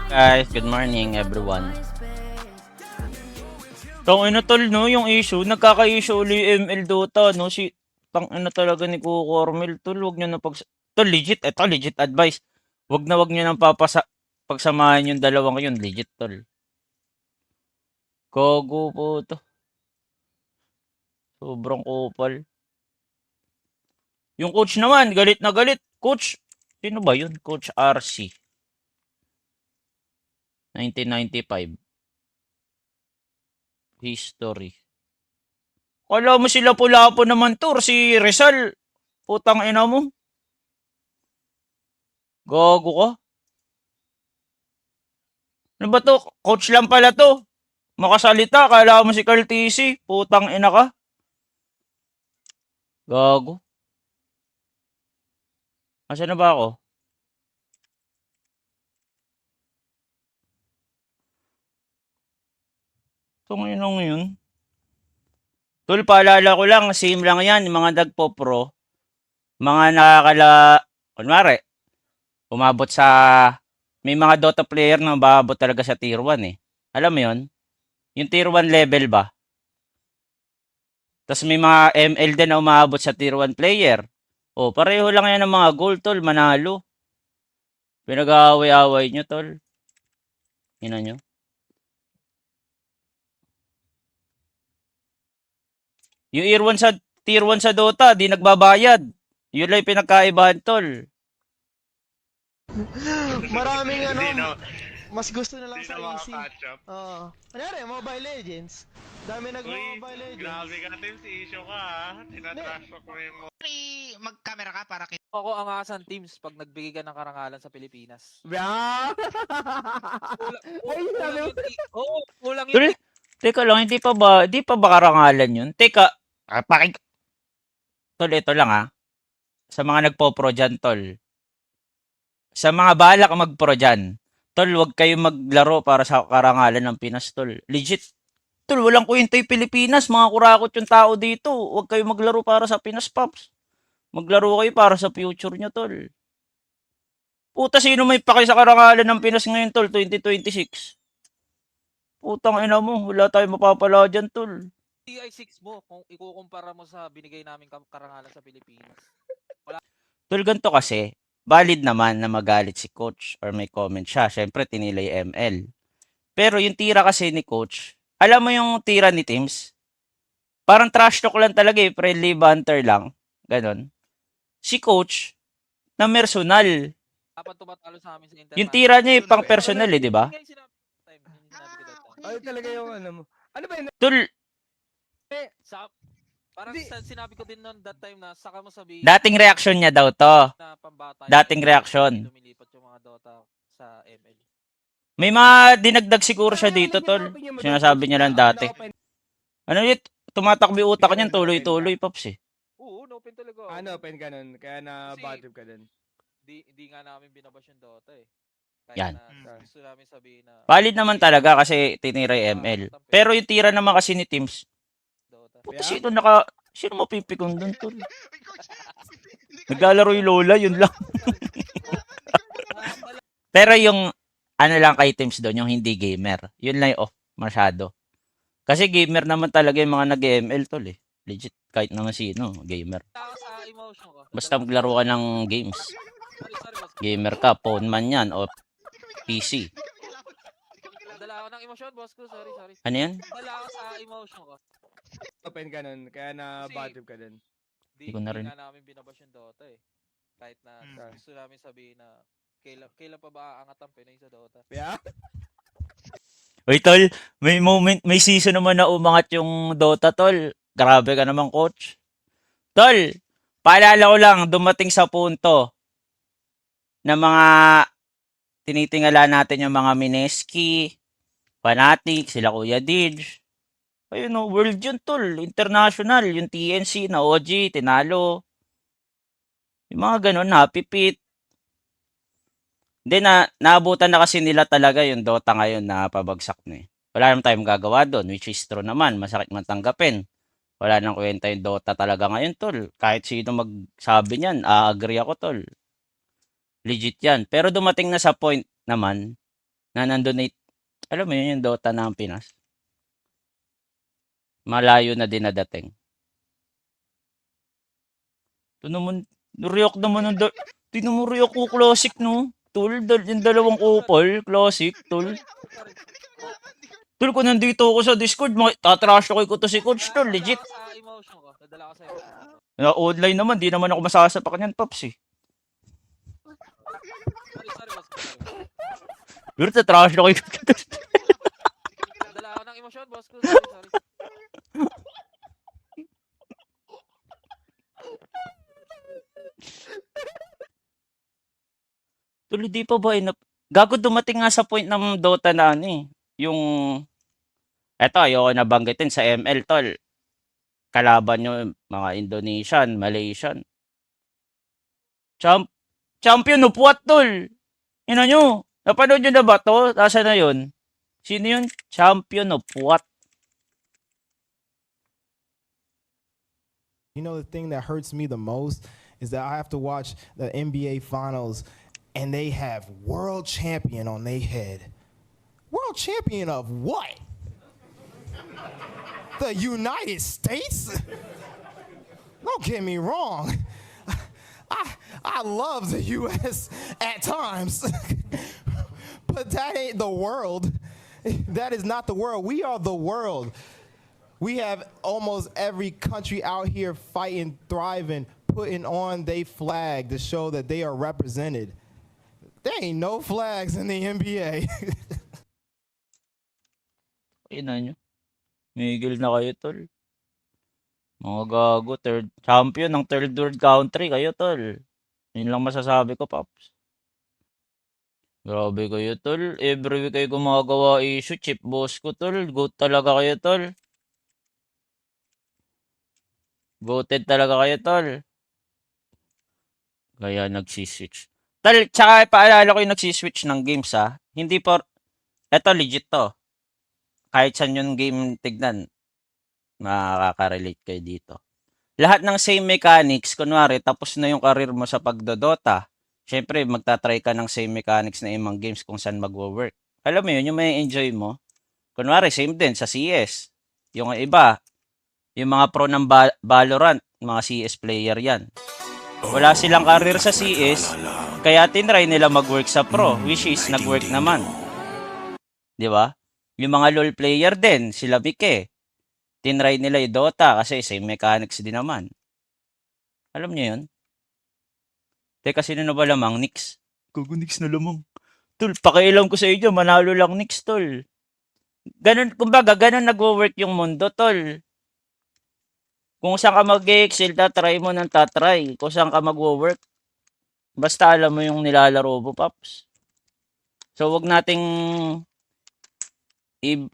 Guys, good morning everyone. Tangina tol no, yung issue, nagkaka-issue uli ML Dota no, si tangina talaga ni Kuko Cormel tol, wag niyo na tol legit, eto legit advice. Wag niyo nang pagsamahin yung dalawang yun, legit tol. Gogo po to. Sobrang kupal. Yung coach naman, galit na galit. Coach, sino ba yun? Coach RC. 1995. History. Kala mo sila pula-po naman to, si Rizal. Putang ina mo. Gago ka. Ano ba to? Coach lang pala to. Makasalita, kala mo si Carl TC. Putang ina ka. Gago. Asa na ba ako? Itong inong yun. Tol, paalala ko lang, same lang yan. Yung mga nagpo-pro, mga kunwari, umabot sa, may mga Dota player na umabot talaga sa tier 1 eh. Alam mo yun? Yung tier 1 level ba? Tapos may mga ML din na umabot sa tier 1 player. O, pareho lang yan ng mga goal, tol. Manalo. Pinag-aaway-aaway nyo, tol. Ina nyo. Yung tier 1 sa Dota, di nagbabayad. Yun lang yung pinagkaibahan, tol. Maraming ano, Hindi, no. mas gusto na lang Hindi sa na AC. makaka-catch up. Oo. Kunyari, Mobile Legends. Dami nag-Mobile Legends. Grabe ka din si Isyo ka ha. Tinatrash talk mo yung mga... Mag-camera ka para kita. Ako ang Asan Teams pag nagbigay ka ng karangalan sa Pilipinas. Yeah. Ay, sabi mo. Kulang Tol, yun. teka lang, hindi pa ba karangalan yun? Teka, Tol, ito lang ah. Sa mga nagpo-pro dyan, tol. Sa mga balak mag-pro dyan, tol, wag kayong maglaro para sa karangalan ng Pinas, tol. Legit. Tol, walang kwenta yung Pilipinas. Mga kurakot yung tao dito. Wag kayong maglaro para sa Pinas, Pops. Maglaro kayo para sa future nyo, tol. Puta, sino may paki sa karangalan ng Pinas ngayon, tol? 2026. Putang ina mo. Wala tayong mapapala dyan, tol. TI6 mo kung ikukumpara mo sa binigay naming karangalan sa Pilipinas. Tol, ganito kasi, valid naman na magalit si coach or may comment siya. Siyempre, tinilay ML. Pero yung tira kasi ni coach, alam mo yung tira ni Teams? Parang trash talk lang talaga eh, friendly banter lang. Ganon. Si coach, na personal. Dapat tumatalo sa amin sa international. Yung tira niya eh, pang personal eh, di ba? Ay, talaga yung ano mo. Ano ba yun? Tol, Parang Hindi. sinabi ko din noon that time na saka mo sabihin dating reaction niya daw to. na pambata. Dating reaction. Lumilipat yung mga Dota sa ML. May mga dinagdag siguro siya dito, tol. Sinasabi niya lang dati. Ano yun? Tumatakbo yung utak niyan, tuloy-tuloy, Pops eh. Oo, open talaga. Ano, open ka nun. Kaya na Kasi- bad trip ka dun. Di nga namin binabash yung Dota eh. Yan. Na gusto namin sabihin na Valid naman talaga kasi tinira yung ML. Pero yung tira naman kasi ni Teams, Dota. puta, sino mapipikon doon, tol? Naglalaro yung Lola, yun lang. Pero yung, ano lang kay Teams doon, yung hindi gamer, yun lang yung off masyado. Kasi gamer naman talaga yung mga nag-ML, tol eh. Legit, kahit naman sino, gamer. Tao sa emotion ko. Basta maglaro ka ng games. Sorry, boss. Gamer ka, phone man yan, o PC. Dala ako ng emosyon, boss ko. Sorry. Ano yan? Dala ako sa emotion ko. Open ka nun. Kaya na Kasi- bad trip ka dun. Hindi ko na rin. Di nga namin binabash yung Dota eh. Kahit na gusto namin sabihin na kailan pa ba aangat ang Pinoy sa Dota? Yeah? Uy, tol, may season naman na umangat yung Dota, tol. Grabe ka naman, coach. Tol, paalala ko lang, dumating sa punto na mga tinitingala natin yung mga Mineski, Fanatic, sila Kuya Didge. Ayun no, world yun, tol. International, yung TNC na OG, tinalo. Yung mga ganun, Happy Pit. Hindi naabutan na kasi nila talaga yung Dota ngayon na pabagsak na eh. Wala naman tayong gagawa doon, which is true naman. Masakit man tanggapin. Wala nang kwenta yung Dota talaga ngayon, tol. Kahit sino magsabi niyan, agree ako, tol. Legit yan. Pero dumating na sa point naman na nandun na, alam mo yun, yung Dota ng Pinas. Malayo na din nadating. Ito naman, react naman ng, tingnan mo react ko, classic, no? Tol, yung dalawang kupal, classic, tol. Tol, kung nandito ako sa Discord, tatrash ko to si Coach, tol, legit. Sa emotion ko. Nadala ka sa emotion ko. Na online naman, di naman ako masasapak niyan, Pops, eh. Sorry, boss. Sorry. Pero tatrash ko Nadala ako ng emosyon, boss ko. Sorry. Tol, di pa ba gago, dumating nga sa point ng Dota na ano eh. Yung, eto, ayoko na banggitin sa ML, tol. Kalaban nyo, mga Indonesian, Malaysian. Champion of what, tol? Ina nyo, napanood nyo na ba to? Asa na yun? Sino yun? Champion of what? You know, the thing that hurts me the most is that I have to watch the NBA Finals and they have world champion on their head. World champion of what? The United States? Don't get me wrong. I love the U.S. at times, but that ain't the world. That is not the world. We are the world. We have almost every country out here fighting, thriving, putting on their flag to show that they are represented. There ain't no flags in the NBA. Ina nyo. Migil na kayo, tol. Mga gago, champion ng third world country kayo, tol. Yun lang masasabi ko, Pops. Grabe kayo, tol. Every week kayo gumagawa issue. Chip boss ko, tol. Goat talaga kayo, tol. Goated talaga kayo, tol. Kaya nagsiswitch. Tol, tsaka paalala ko yung nagsiswitch ng games, ha. Hindi por... Eto, legit to. Kahit saan yung game tignan, makaka-relate kayo dito. Lahat ng same mechanics, kunwari, tapos na yung career mo sa pagdodota. Siyempre, magta-try ka ng same mechanics na imang games kung saan magwo-work. Alam mo yun, yung may enjoy mo. Kunwari, same din sa CS. Yung iba, yung mga pro ng Valorant, mga CS player yan. Wala silang career sa CS, kaya tinry nila mag-work sa pro, which is nag-work naman. Di ba? Yung mga LoL player din, sila Bike. Tinry nila yung Dota kasi same mechanics din naman. Alam niyo yun? Teka, sino na ba lamang? Nix? Gago, Nix na lamang. Tol, pakialam ko sa inyo, manalo lang Nix, tol. Ganun, kumbaga, ganun nagwo-work yung mundo, tol. Kung saan ka mag-excel, tatry mo ng tatry. Kung saan ka magwo-work, basta alam mo yung nilalaro mo, Paps. So, wag nating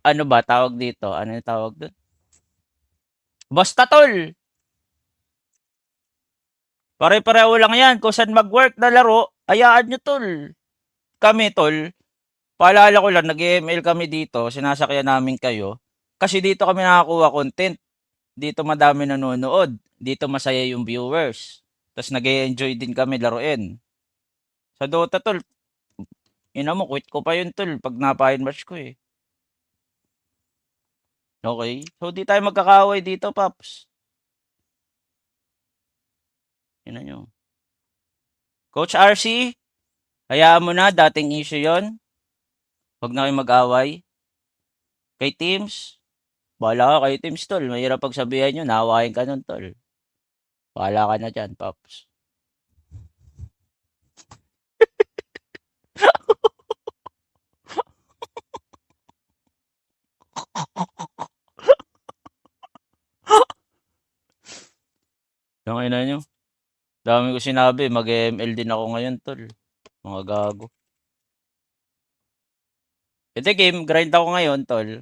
ano ba tawag dito? Ano yung tawag doon? Basta, tol. Pare-pareho lang yan. Kung saan mag-work na laro, hayaan nyo, tol. Kami, tol, paalala ko lang, nag-ML kami dito, sinasakyan namin kayo. Kasi dito kami nakakuha content. Dito madami nanonood. Dito masaya yung viewers. Tapos nag-enjoy din kami laruin. Sa Dota, tol, ina mo, quit ko pa yun, tol, pag napahin match ko, eh. Okay? So, di tayo magkakaway dito, Paps. Yun nyo. Coach RC, hayaan mo na, dating issue yon. Huwag na kayo mag-away. Kay Teams, bahala ka kay Teams, tol. Mahirap pagsabihan nyo, nahawain ka nun, tol. Bahala ka na dyan, Paps. Yung ina nyo. Dami ko sinabi, mag-ML din ako ngayon, tol. Mga gago. Ito game, grind ako ngayon, tol.